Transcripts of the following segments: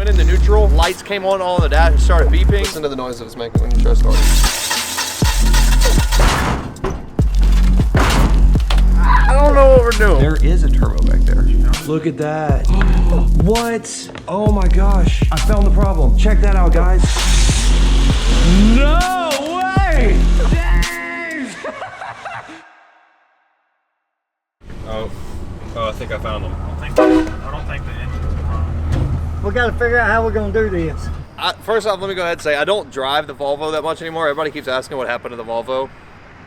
Went into neutral, lights came on all on the dash and started beeping. Listen to the noise it was making when you try starting. I don't know what we're doing. There is a turbo back there. Look at that. What? Oh my gosh. I found the problem. Check that out, guys. No way! Dave! Oh, I think I found them. I don't think the engine's wrong. We got to figure out how we're going to do this. First off, let me go ahead and say I don't drive the Volvo that much anymore. Everybody keeps asking what happened to the Volvo.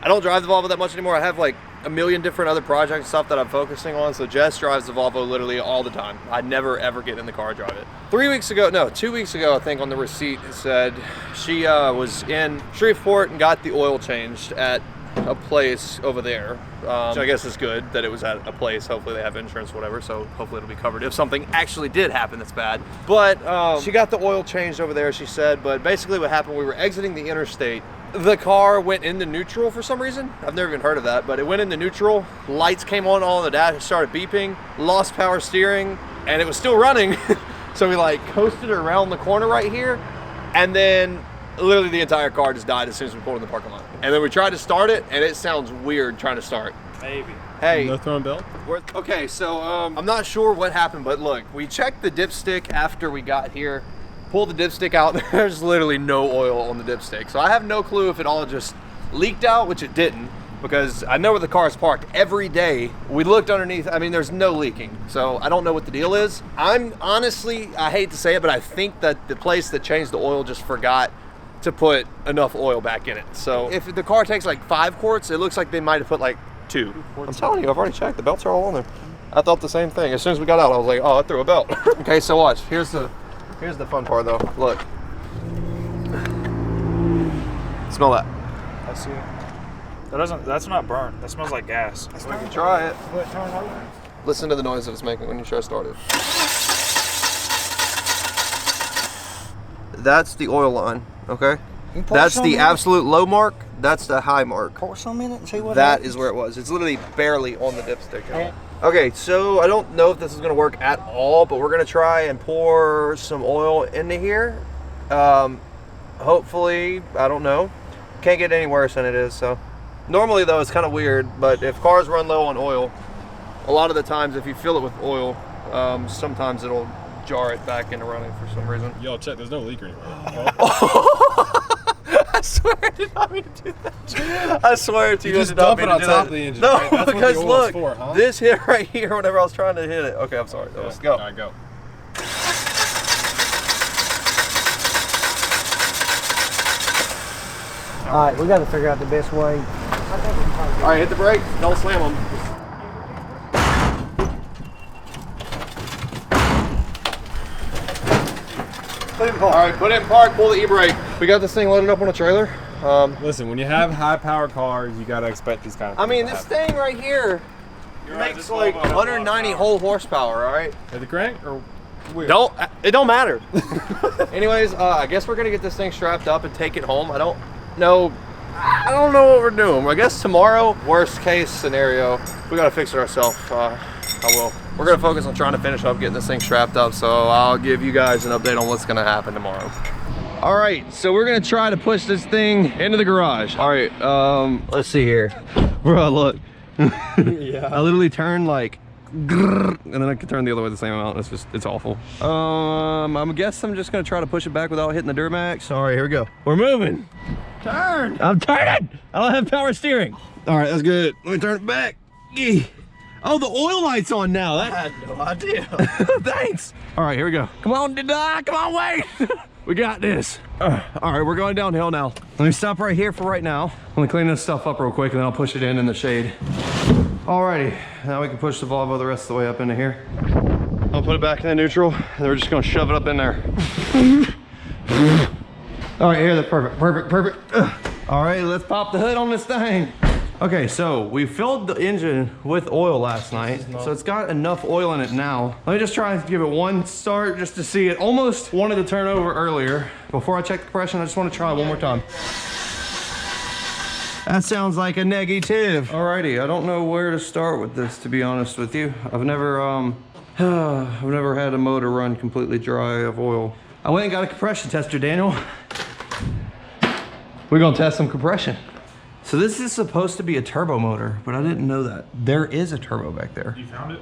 I don't drive the Volvo that much anymore. I have like a million different other projects and stuff that I'm focusing on. So Jess drives the Volvo literally all the time. I never ever get in the car and drive it. 2 weeks ago, I think on the receipt it said she was in Shreveport and got the oil changed at a place over there. So I guess it's good that it was at a place. Hopefully they have insurance, whatever. So hopefully it'll be covered if something actually did happen that's bad. But she got the oil changed over there, she said. But basically what happened, we were exiting the interstate. The car went into neutral for some reason. I've never even heard of that, but it went into neutral. Lights came on all on the dash and started beeping. Lost power steering, and it was still running. So we like coasted around the corner right here, and then literally the entire car just died as soon as we pulled in the parking lot. And then we tried to start it, and it sounds weird trying to start. Maybe. Hey. No throwing belt? Okay, so I'm not sure what happened, but look, we checked the dipstick after we got here. Pulled the dipstick out, there's literally no oil on the dipstick. So I have no clue if it all just leaked out, which it didn't, because I know where the car is parked every day. We looked underneath, I mean, there's no leaking. So I don't know what the deal is. I'm honestly, I hate to say it, but I think that the place that changed the oil just forgot to put enough oil back in it. So if the car takes like 5 quarts, it looks like they might have put like 2. I'm telling you, I've already checked, the belts are all on there. I thought the same thing. As soon as we got out, I was like, oh, I threw a belt. Okay, so watch, here's the fun part though. Look. Smell that. I see it. That's not burnt. That smells like gas. We can try it. Listen to the noise that it's making when you try to start it. That's the oil line, okay? That's the absolute low mark. That's the high mark. Pour some in it and see what That happens. is where it was. It's literally barely on the dipstick. Okay, so I don't know if this is gonna work at all, but we're gonna try and pour some oil into here. Hopefully, I don't know. Can't get any worse than it is, so. Normally though, it's kind of weird, but if cars run low on oil, a lot of the times if you fill it with oil, sometimes it'll jar it back into running for some reason. Yo, check, there's no leak or anything. I swear I did not mean to do that. I swear to you, I just did not dump mean it to on do top that. of the engine. No, Right? That's what because the oil's look, for, huh? this hit right here whenever I was trying to hit it. Okay, I'm sorry. Let's go. All right, go. All right, we got to figure out the best way. All right, hit the brake. Don't slam them. Put it in park. All right, put it in park. Pull the e-brake. We got this thing loaded up on a trailer. Listen, when you have high-powered cars, you gotta expect these kind of things. I mean, to this happen. thing right here makes like 190 whole horsepower. All right. At the crank or wheel? It don't matter. Anyways, I guess we're gonna get this thing strapped up and take it home. I don't know what we're doing. I guess tomorrow, worst case scenario, if we gotta fix it ourselves. I will. We're gonna focus on trying to finish up getting this thing strapped up, so I'll give you guys an update on what's gonna happen tomorrow. All right, so we're gonna try to push this thing into the garage. All right, let's see here. Bro, look. Yeah. I literally turned like, and then I can turn the other way the same amount. It's awful. I guess I'm just gonna try to push it back without hitting the Duramax. All right, here we go. We're moving. Turn. I'm turning. I don't have power steering. All right, that's good. Let me turn it back. Oh, the oil light's on now. I had no idea. Thanks. All right, here we go. Come on, come on, wait. We got this. All right, we're going downhill now. Let me stop right here for right now. Let me clean this stuff up real quick and then I'll push it in the shade. Alrighty, now we can push the Volvo the rest of the way up into here. I'll put it back in the neutral and then we're just gonna shove it up in there. All right, here, that's perfect. All right, let's pop the hood on this thing. Okay, so we filled the engine with oil last night, so it's got enough oil in it now. Let me just try and give it one start just to see it. Almost wanted to turn over earlier. Before I check the compression, I just want to try one more time. That sounds like a negative. Alrighty, I don't know where to start with this, to be honest with you. I've never I've never had a motor run completely dry of oil. I went and got a compression tester, Daniel. We're gonna test some compression. So this is supposed to be a turbo motor, but I didn't know that. There is a turbo back there. You found it?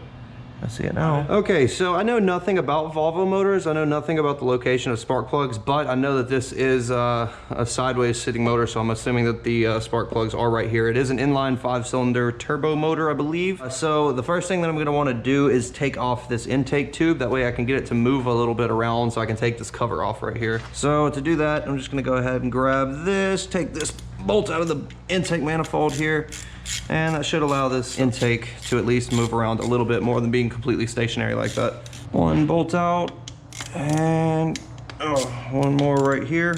I see it now. Okay, so I know nothing about Volvo motors. I know nothing about the location of spark plugs, but I know that this is a sideways sitting motor, so I'm assuming that the spark plugs are right here. It is an inline 5-cylinder turbo motor, I believe. So the first thing that I'm gonna wanna do is take off this intake tube. That way I can get it to move a little bit around so I can take this cover off right here. So to do that, I'm just gonna go ahead and grab this, take this bolt out of the intake manifold here. And that should allow this intake to at least move around a little bit more than being completely stationary like that. One bolt out, and one more right here.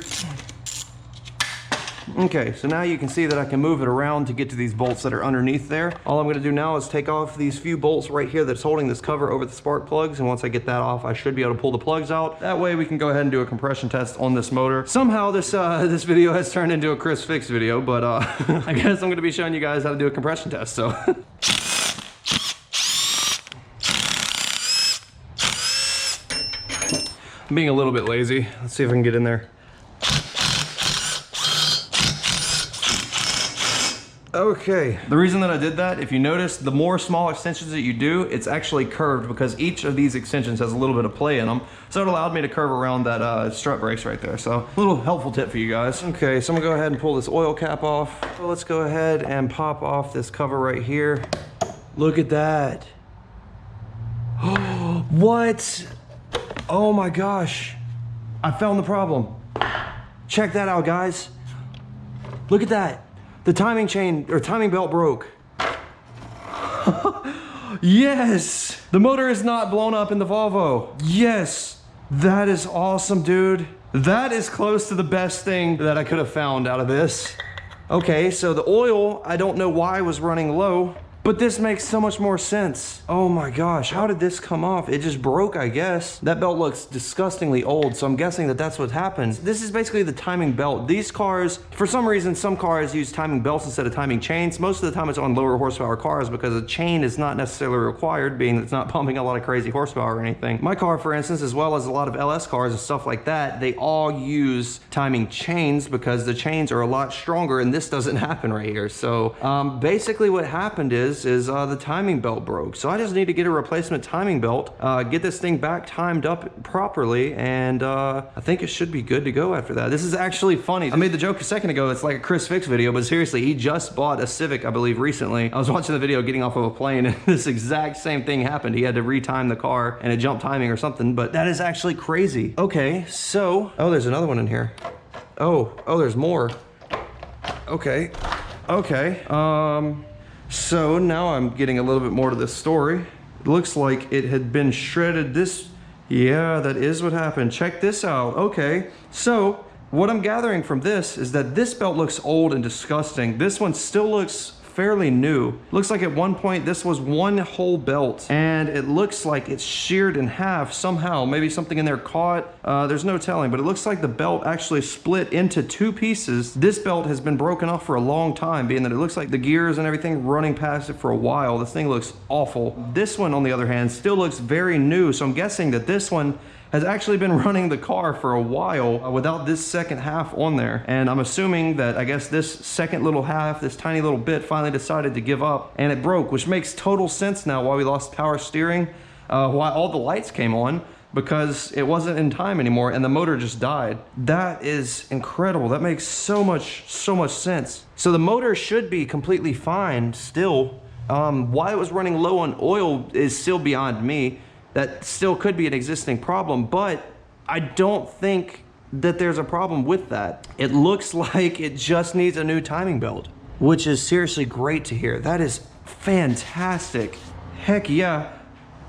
Okay, so now you can see that I can move it around to get to these bolts that are underneath there. All I'm gonna do now is take off these few bolts right here that's holding this cover over the spark plugs, and once I get that off, I should be able to pull the plugs out. That way we can go ahead and do a compression test on this motor. Somehow this this video has turned into a Chris Fix video, but I guess I'm gonna be showing you guys how to do a compression test, so. I'm being a little bit lazy. Let's see if I can get in there. Okay, the reason that I did that, if you notice, the more small extensions that you do, it's actually curved because each of these extensions has a little bit of play in them. So it allowed me to curve around that strut brace right there. So a little helpful tip for you guys. Okay, so I'm gonna go ahead and pull this oil cap off. So let's go ahead and pop off this cover right here. Look at that. What? Oh my gosh. I found the problem. Check that out, guys. Look at that. The timing chain or timing belt broke. Yes, the motor is not blown up in the Volvo. Yes, that is awesome, dude. That is close to the best thing that I could have found out of this. Okay, so the oil, I don't know why was running low, but this makes so much more sense. Oh my gosh, how did this come off? It just broke, I guess. That belt looks disgustingly old, so I'm guessing that that's what happened. This is basically the timing belt. These cars, for some reason, some cars use timing belts instead of timing chains. Most of the time it's on lower horsepower cars because a chain is not necessarily required, being that it's not pumping a lot of crazy horsepower or anything. My car, for instance, as well as a lot of LS cars and stuff like that, they all use timing chains because the chains are a lot stronger, and this doesn't happen right here. So basically what happened is the timing belt broke. So I just need to get a replacement timing belt, get this thing back timed up properly, and I think it should be good to go after that. This is actually funny. I made the joke a second ago, it's like a Chris Fix video, but seriously, he just bought a Civic, I believe, recently. I was watching the video getting off of a plane, and this exact same thing happened. He had to retime the car, and it jumped timing or something, but that is actually crazy. Okay, so, oh, there's another one in here. Oh, there's more. Okay, so now I'm getting a little bit more to this story. It looks like it had been shredded. Yeah, that is what happened. Check this out. Okay, so what I'm gathering from this is that this belt looks old and disgusting. This one still looks fairly new. Looks like at one point this was one whole belt, and it looks like it's sheared in half somehow. Maybe something in there caught. There's no telling, but it looks like the belt actually split into two pieces. This belt has been broken off for a long time, being that it looks like the gears and everything running past it for a while. This thing looks awful. This one, on the other hand, still looks very new, so I'm guessing that this one has actually been running the car for a while without this second half on there. And I'm assuming that, I guess, this second little half, this tiny little bit, finally decided to give up, and it broke, which makes total sense now why we lost power steering, why all the lights came on, because it wasn't in time anymore and the motor just died. That is incredible. That makes so much sense. So the motor should be completely fine still. Why it was running low on oil is still beyond me. That still could be an existing problem, but I don't think that there's a problem with that. It looks like it just needs a new timing belt, which is seriously great to hear. That is fantastic. Heck yeah.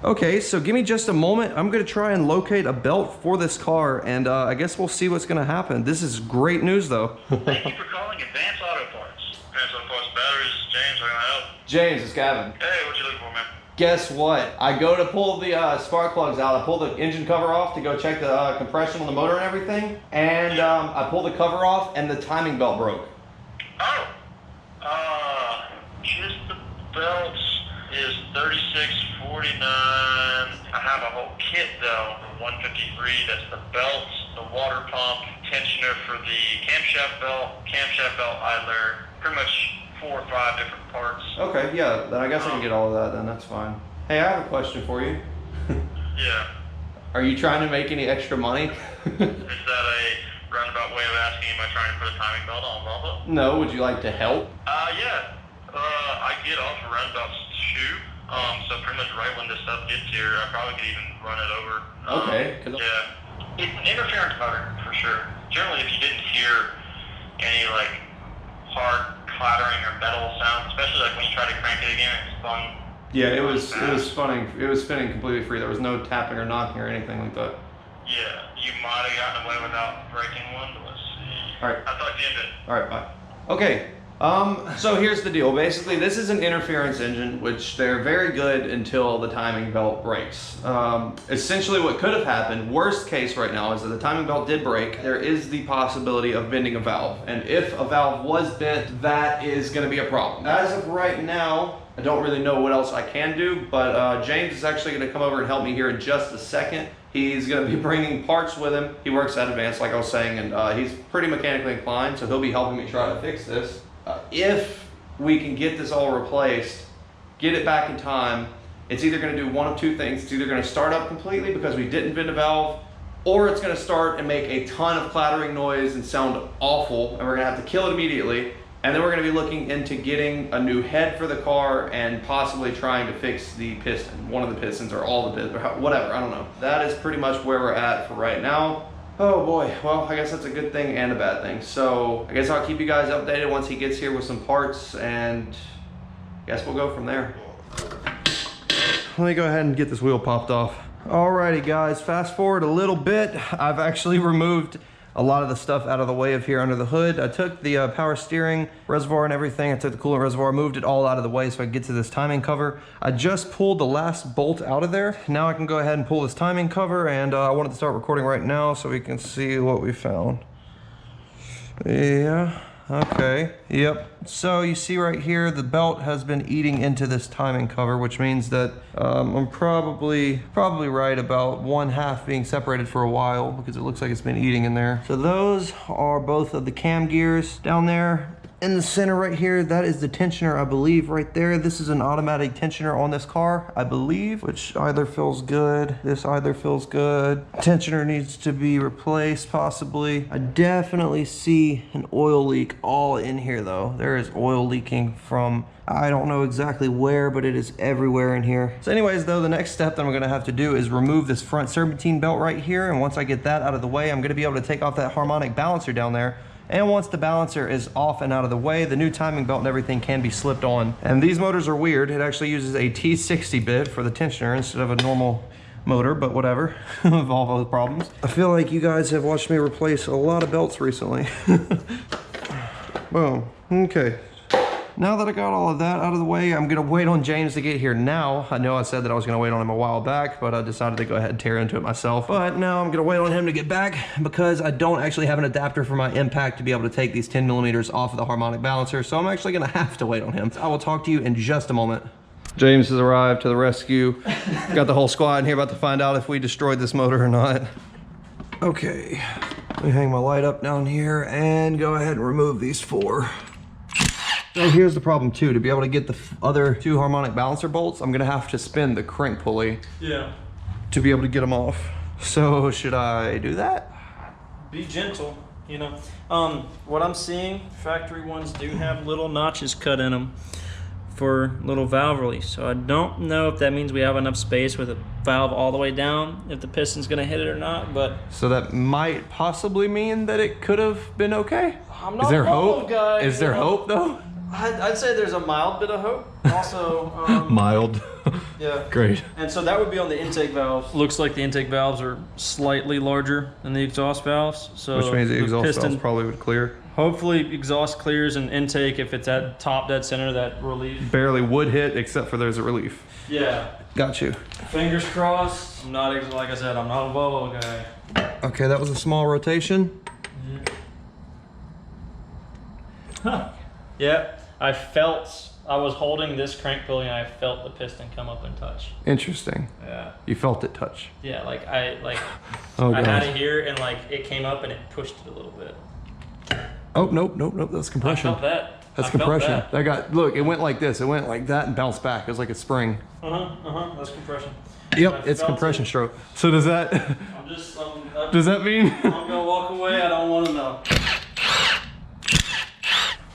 Okay, so give me just a moment. I'm gonna try and locate a belt for this car, and I guess we'll see what's gonna happen. This is great news though. Thank you for calling Advanced Auto Parts. Advanced Auto Parts batteries. James, how can I help? James, it's Gavin. Hey, what you looking for, man? Guess what? I go to pull the spark plugs out. I pull the engine cover off to go check the compression on the motor and everything. And I pull the cover off and the timing belt broke. Oh, just the belts is 3649. I have a whole kit though, the 153, that's the belts, the water pump, tensioner for the camshaft belt idler, pretty much 4 or 5 different parts. Okay, yeah, then I guess I can get all of that then, that's fine. Hey, I have a question for you. Yeah. Are you trying to make any extra money? Is that a roundabout way of asking, am I trying to put a timing belt on Volvo? No, would you like to help? Yeah. I get off of roundabouts too. So pretty much right when this stuff gets here, I probably could even run it over. Okay. Yeah. It's an interference motor for sure. Generally, if you didn't hear any like hard clattering or metal sounds, especially like when you try to crank it again, it's fun. Yeah, it was spinning completely free. There was no tapping or knocking or anything like that. Yeah, you might have gotten away without breaking one, but let's see. All right. I thought you did. All right, bye. Okay. So here's the deal. Basically, this is an interference engine, which they're very good until the timing belt breaks. Essentially what could have happened, worst case right now, is that the timing belt did break. There is the possibility of bending a valve. And if a valve was bent, that is gonna be a problem. As of right now, I don't really know what else I can do, but James is actually gonna come over and help me here in just a second. He's gonna be bringing parts with him. He works at Advanced, like I was saying, and he's pretty mechanically inclined, so he'll be helping me try to fix this. If we can get this all replaced, get it back in time, it's either gonna do one of two things. It's either gonna start up completely because we didn't bend a valve, or it's gonna start and make a ton of clattering noise and sound awful, and we're gonna have to kill it immediately. And then we're gonna be looking into getting a new head for the car and possibly trying to fix the piston, one of the pistons or all the pistons, or whatever, I don't know. That is pretty much where we're at for right now. Oh boy, well, I guess that's a good thing and a bad thing. So I guess I'll keep you guys updated once he gets here with some parts, and I guess we'll go from there. Let me go ahead and get this wheel popped off. Alrighty guys, fast forward a little bit. I've actually removed a lot of the stuff out of the way of here under the hood. I took the power steering reservoir and everything. I took the coolant reservoir, moved it all out of the way so I could get to this timing cover. I just pulled the last bolt out of there. Now I can go ahead and pull this timing cover, and I wanted to start recording right now so we can see what we found. Yeah, okay, yep. So you see right here, the belt has been eating into this timing cover, which means that I'm probably right about 1/2 being separated for a while, because it looks like it's been eating in there. So those are both of the cam gears down there. In the center right here, that is the tensioner, I believe, right there. This is an automatic tensioner on this car, I believe, which either feels good. This either feels good. Tensioner needs to be replaced, possibly. I definitely see an oil leak all in here, though. There is oil leaking from, I don't know exactly where, but it is everywhere in here. So anyways, though, the next step that I'm gonna have to do is remove this front serpentine belt right here. And once I get that out of the way, I'm gonna be able to take off that harmonic balancer down there. And once the balancer is off and out of the way, the new timing belt and everything can be slipped on. And these motors are weird. It actually uses a T60 bit for the tensioner instead of a normal motor, but whatever. Volvo problems. I feel like you guys have watched me replace a lot of belts recently. Boom. Okay. Now that I got all of that out of the way, I'm gonna wait on James to get here now. I know I said that I was gonna wait on him a while back, but I decided to go ahead and tear into it myself. But now I'm gonna wait on him to get back because I don't actually have an adapter for my impact to be able to take these 10 millimeters off of the harmonic balancer. So I'm actually gonna have to wait on him. I will talk to you in just a moment. James has arrived to the rescue. Got the whole squad in here about to find out if we destroyed this motor or not. Okay, let me hang my light up down here and go ahead and remove these 4. So here's the problem too. To be able to get the other 2 harmonic balancer bolts, I'm gonna have to spin the crank pulley. Yeah. To be able to get them off. So should I do that? Be gentle, you know. What I'm seeing, factory ones do have little notches cut in them for little valve release. So I don't know if that means we have enough space with a valve all the way down, if the piston's gonna hit it or not, but. So that might possibly mean that it could have been okay? I'm not Is there a Volvo hope? guy. Is there hope though? I'd say there's a mild bit of hope. Also, Mild. yeah. Great. And so that would be on the intake valves. Looks like the intake valves are slightly larger than the exhaust valves. So Which means the exhaust piston, valves probably would clear. Hopefully exhaust clears and intake, if it's at top dead center, that relief. Barely would hit except for there's a relief. Yeah. Got you. Fingers crossed. I'm not, like I said, I'm not a Volvo guy. Okay, that was a small rotation. Yeah. Yeah, I felt I was holding this crank pulley and I felt the piston come up and touch. Interesting. Yeah. You felt it touch. Yeah, like Oh, I had gosh. it here and like it came up and it pushed it a little bit. Oh, nope. That's compression. I felt that. That's I felt compression. That got, look, it went like this. It went like that and bounced back. It was like a spring. That's compression. Yep, I it's felt compression it. stroke. So does that, does that mean? I'm gonna walk away, I don't wanna know.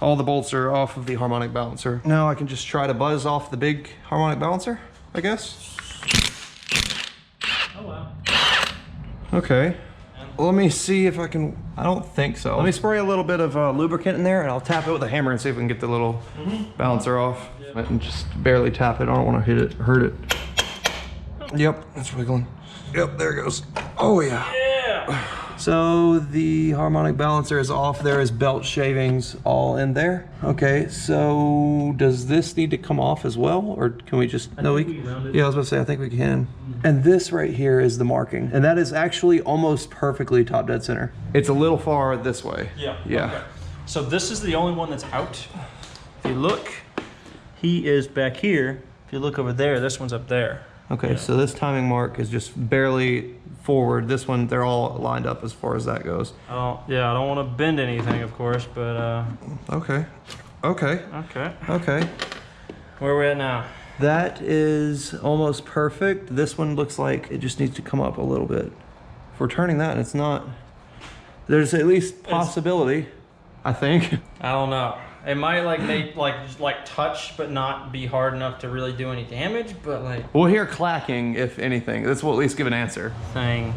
All the bolts are off of the harmonic balancer. Now I can just try to buzz off the big harmonic balancer, I guess. Oh wow. Okay. Well, let me see if I can, I don't think so. Let me spray a little bit of lubricant in there and I'll tap it with a hammer and see if we can get the little balancer off. Yep. And just barely tap it. I don't want to hurt it. Yep, it's wiggling. Yep, there it goes. Oh yeah. Yeah! So the harmonic balancer is off. There is belt shavings all in there. Okay, so does this need to come off as well? Or can we just, no, think we can round it. yeah, I was about to say, I think we can. And this right here is the marking. And that is actually almost perfectly top dead center. It's a little far this way. Yeah. Yeah. Okay. So this is the only one that's out. If you look, he is back here. If you look over there, this one's up there. Okay, Yeah. so this timing mark is just barely forward. This one, they're all lined up as far as that goes. Oh, yeah, I don't want to bend anything, of course, but Okay. Okay. okay. Okay. Where are we at now? That is almost perfect. This one looks like it just needs to come up a little bit. If we're turning that and it's not, there's at least possibility, I think. I don't know. It might make touch, but not be hard enough to really do any damage. But We'll hear clacking, if anything. This will at least give an answer. thing,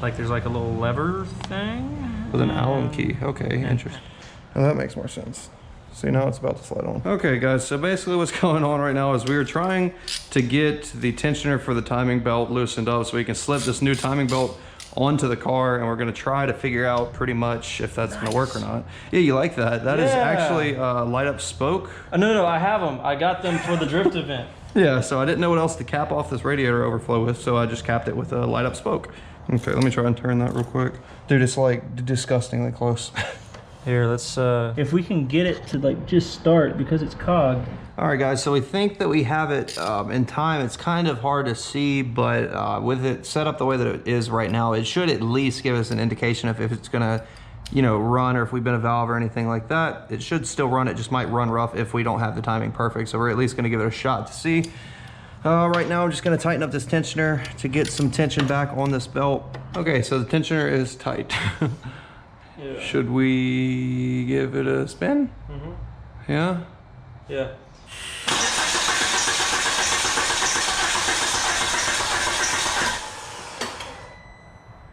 like there's like a little lever thing With an Allen key. Okay, interesting. Oh, that makes more sense. See, now it's about to slide on. Okay, guys, so basically what's going on right now is we are trying to get the tensioner for the timing belt loosened up so we can slip this new timing belt onto the car, and we're gonna try to figure out pretty much if that's gonna work or not. Yeah, you like that. That is Yeah. actually light up spoke. No, I have them. I got them for the drift event. Yeah, so I didn't know what else to cap off this radiator overflow with, so I just capped it with a light up spoke. Okay, let me try and turn that real quick. Dude, it's like disgustingly close. Here, let's if we can get it to just start because it's cog. All right, guys, so we think that we have it in time. It's kind of hard to see, but with it set up the way that it is right now, it should at least give us an indication of if it's gonna, run or if we've been a valve or anything like that. It should still run. It just might run rough if we don't have the timing perfect. So we're at least gonna give it a shot to see. Right now, I'm just gonna tighten up this tensioner to get some tension back on this belt. Okay, so the tensioner is tight. Yeah. Should we give it a spin? Yeah? Yeah.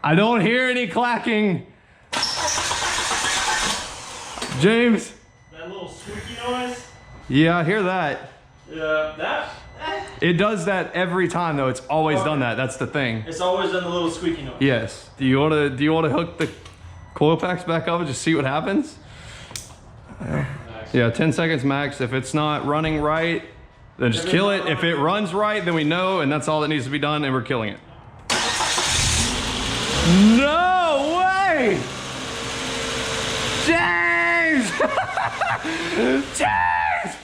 I don't hear any clacking. James? That little squeaky noise? Yeah, I hear that. Yeah, that. It does that every time though. It's always done that. That's the thing. It's always done the little squeaky noise. Yes. Do you wanna hook the coil packs back up and just see what happens? Yeah, 10 seconds max. If it's not running right, then just kill it. If it runs right, then we know, and that's all that needs to be done, and we're killing it. No way! James! James!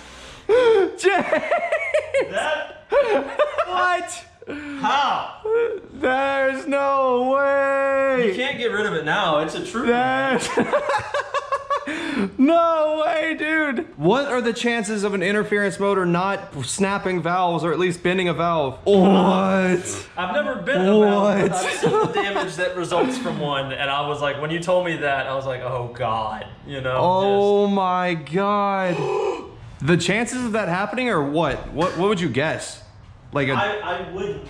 James! That? What? How? There's no way! You can't get rid of it now. It's a true. There's no way, dude! What are the chances of an interference motor not snapping valves or at least bending a valve? What? I've never been a valve, but What? I've seen the damage that results from one, and I was like, when you told me that, I was like, oh god, Oh my god. The chances of that happening are what? What would you guess? Like I wouldn't.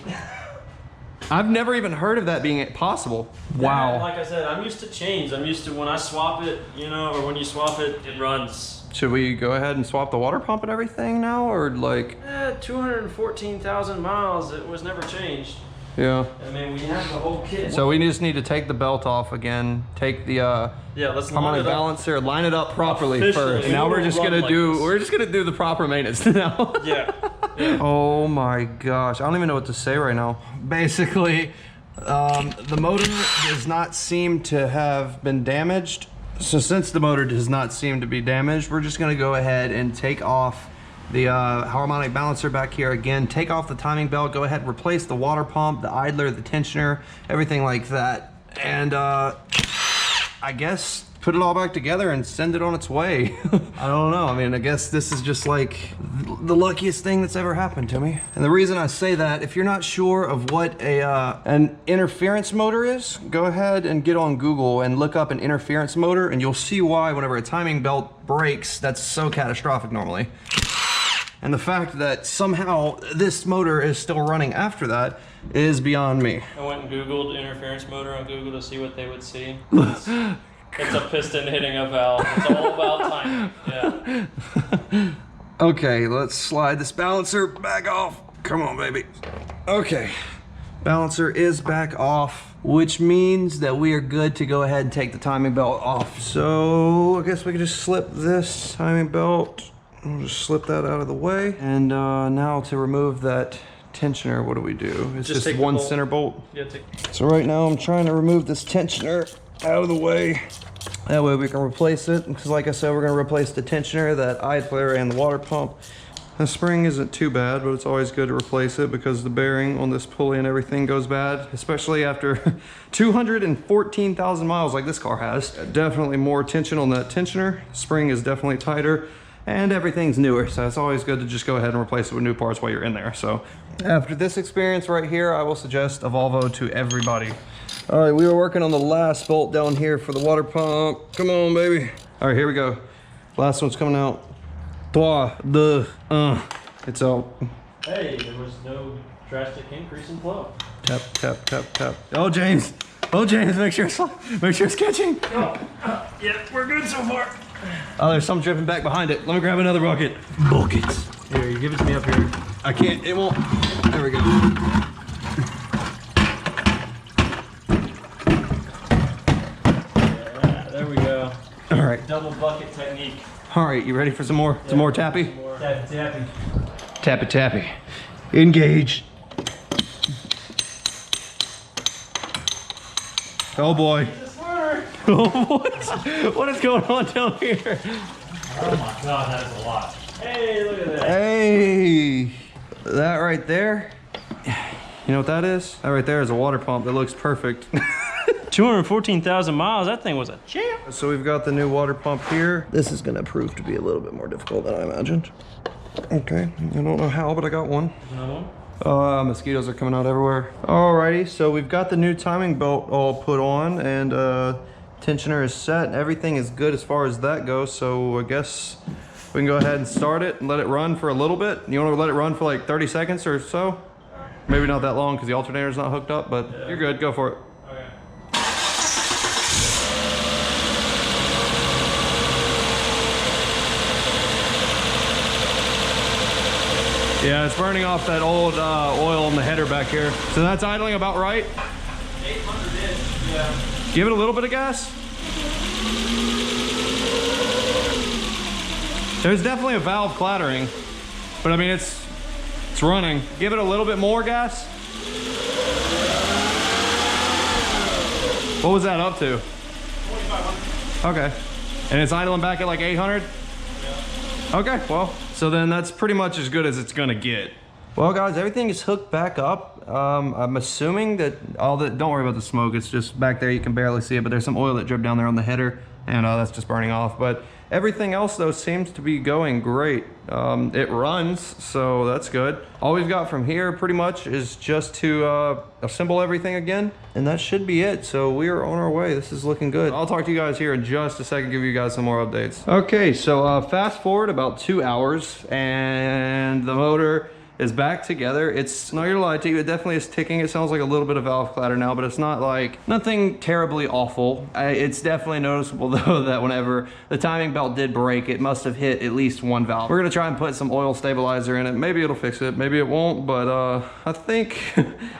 I've never even heard of that being possible. Wow. Like I said, I'm used to chains. I'm used to when I swap it, or when you swap it, it runs. Should we go ahead and swap the water pump and everything now, or like? 214,000 miles. It was never changed. Yeah. I mean, we have the whole kit. So we just need to take the belt off again. Take the yeah, let's line harmonic it up. balancer, line it up properly Officially. first. Now we're just gonna Like do this. we're just gonna do the proper maintenance now. Yeah. Oh my gosh, I don't even know what to say right now. Basically, the motor does not seem to have been damaged. So since the motor does not seem to be damaged, we're just gonna go ahead and take off the harmonic balancer back here again. Take off the timing belt, go ahead and replace the water pump, the idler, the tensioner, everything like that. And I guess put it all back together and send it on its way. I don't know. I mean, I guess this is just like the luckiest thing that's ever happened to me. And the reason I say that, if you're not sure of what an interference motor is, go ahead and get on Google and look up an interference motor, and you'll see why whenever a timing belt breaks, that's so catastrophic normally. And the fact that somehow this motor is still running after that is beyond me. I went and Googled interference motor on Google to see what they would see. It's a piston hitting a valve. It's all about timing. Yeah. Okay, let's slide this balancer back off. Come on, baby. Okay, balancer is back off, which means that we are good to go ahead and take the timing belt off. So I guess we can just slip this timing belt. We'll just slip that out of the way. And now to remove that tensioner, what do we do? It's just one center bolt. Yeah, so right now I'm trying to remove this tensioner out of the way. That way we can replace it, because like I said, we're going to replace the tensioner, that idler, and the water pump. The spring isn't too bad, but it's always good to replace it because the bearing on this pulley and everything goes bad, especially after 214,000 miles like this car has. Definitely more tension on that tensioner. Spring is definitely tighter, and everything's newer, so it's always good to just go ahead and replace it with new parts while you're in there. So after this experience right here, I will suggest a Volvo to everybody. All right, we were working on the last bolt down here for the water pump. Come on, baby. All right, here we go. Last one's coming out. It's out. Hey, there was no drastic increase in flow. Tap, tap, tap, tap. Oh, James. Oh, James, make sure it's catching. Yeah, we're good so far. Oh, there's some dripping back behind it. Let me grab another bucket. Buckets. Here, you give it to me up here. I can't, it won't. There we go. All right. Double bucket technique. All right, you ready for some more? Yeah. Some more tappy? Tappy, tappy. Tappy, tappy. Engage. Oh boy. What is going on down here? Oh my God, that is a lot. Hey, look at that. Hey, that right there. You know what that is? That right there is a water pump that looks perfect. 214,000 miles, that thing was a champ. So we've got the new water pump here. This is gonna prove to be a little bit more difficult than I imagined. Okay, I don't know how, but I got one. Another one? Mosquitoes are coming out everywhere. Alrighty, so we've got the new timing belt all put on, and tensioner is set. Everything is good as far as that goes, so I guess we can go ahead and start it and let it run for a little bit. You wanna let it run for like 30 seconds or so? Maybe not that long because the alternator's not hooked up, but yeah. You're good, go for it. Yeah, it's burning off that old oil in the header back here. So that's idling about right? 800-ish, yeah. Give it a little bit of gas. There's definitely a valve clattering, but I mean, it's running. Give it a little bit more gas. What was that up to? 4,500. Okay. And it's idling back at like 800? Yeah. Okay, well. So then that's pretty much as good as it's gonna get. Well guys, everything is hooked back up. I'm assuming that don't worry about the smoke, it's just back there, you can barely see it, but there's some oil that dripped down there on the header, and that's just burning off. But everything else though seems to be going great. It runs, so that's good. All we've got from here pretty much is just to assemble everything again, and that should be it. So we are on our way. This is looking good. I'll talk to you guys here in just a second, give you guys some more updates. Okay, so fast forward about 2 hours, and the motor is back together. It's not gonna lie to you, it definitely is ticking. It sounds like a little bit of valve clatter now, but it's not like nothing terribly awful. It's definitely noticeable though that whenever the timing belt did break, it must have hit at least one valve. We're gonna try and put some oil stabilizer in it. Maybe it'll fix it, maybe it won't, but I think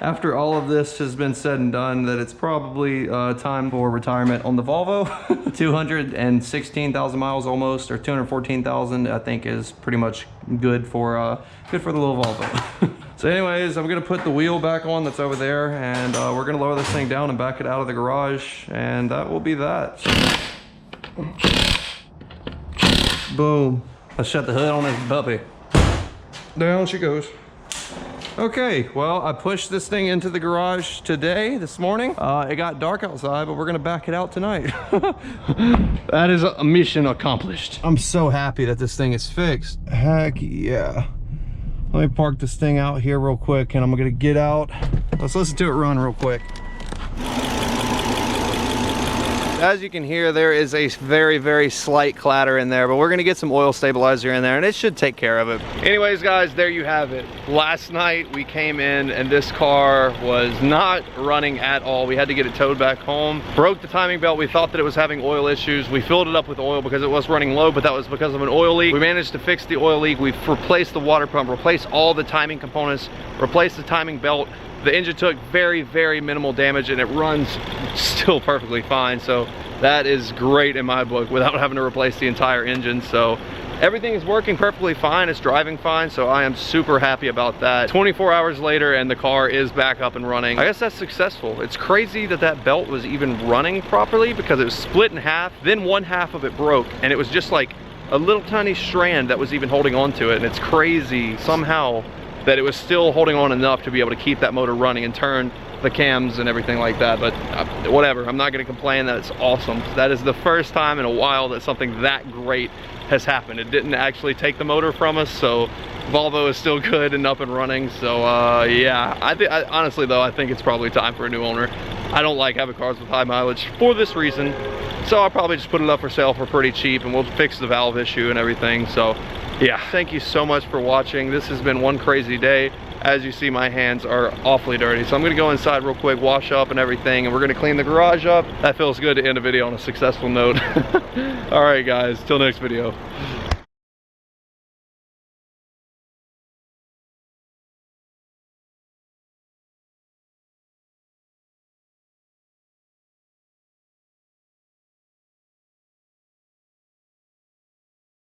after all of this has been said and done, that it's probably time for retirement on the Volvo. 216,000 miles almost, or 214,000, I think is pretty much good for the little Volvo. So anyways, I'm gonna put the wheel back on that's over there, and we're gonna lower this thing down and back it out of the garage, and that will be that. Boom. Let's shut the hood on this puppy. Down she goes. Okay, well, I pushed this thing into the garage this morning. It got dark outside, but we're gonna back it out tonight. That is a mission accomplished. I'm so happy that this thing is fixed. Heck yeah. Let me park this thing out here real quick and I'm gonna get out. Let's listen to it run real quick. As you can hear, there is a very, very slight clatter in there, but we're gonna get some oil stabilizer in there and it should take care of it. Anyways, guys, there you have it. Last night we came in and this car was not running at all. We had to get it towed back home. Broke the timing belt. We thought that it was having oil issues. We filled it up with oil because it was running low, but that was because of an oil leak. We managed to fix the oil leak. We've replaced the water pump, replaced all the timing components, replaced the timing belt. The engine took very, very minimal damage and it runs still perfectly fine. So that is great in my book without having to replace the entire engine. So everything is working perfectly fine. It's driving fine. So I am super happy about that. 24 hours later and the car is back up and running. I guess that's successful. It's crazy that that belt was even running properly because it was split in half. Then one half of it broke and it was just like a little tiny strand that was even holding on to it. And it's crazy somehow that it was still holding on enough to be able to keep that motor running and turn the cams and everything like that. But whatever, I'm not gonna complain. That's awesome. That is the first time in a while that something that great has happened. It didn't actually take the motor from us, so Volvo is still good and up and running. So yeah, honestly though, I think it's probably time for a new owner. I don't like having cars with high mileage for this reason. So I'll probably just put it up for sale for pretty cheap and we'll fix the valve issue and everything. So yeah, thank you so much for watching. This has been one crazy day. As you see, my hands are awfully dirty. So I'm gonna go inside real quick, wash up and everything, and we're gonna clean the garage up. That feels good to end a video on a successful note. All right, guys, till next video.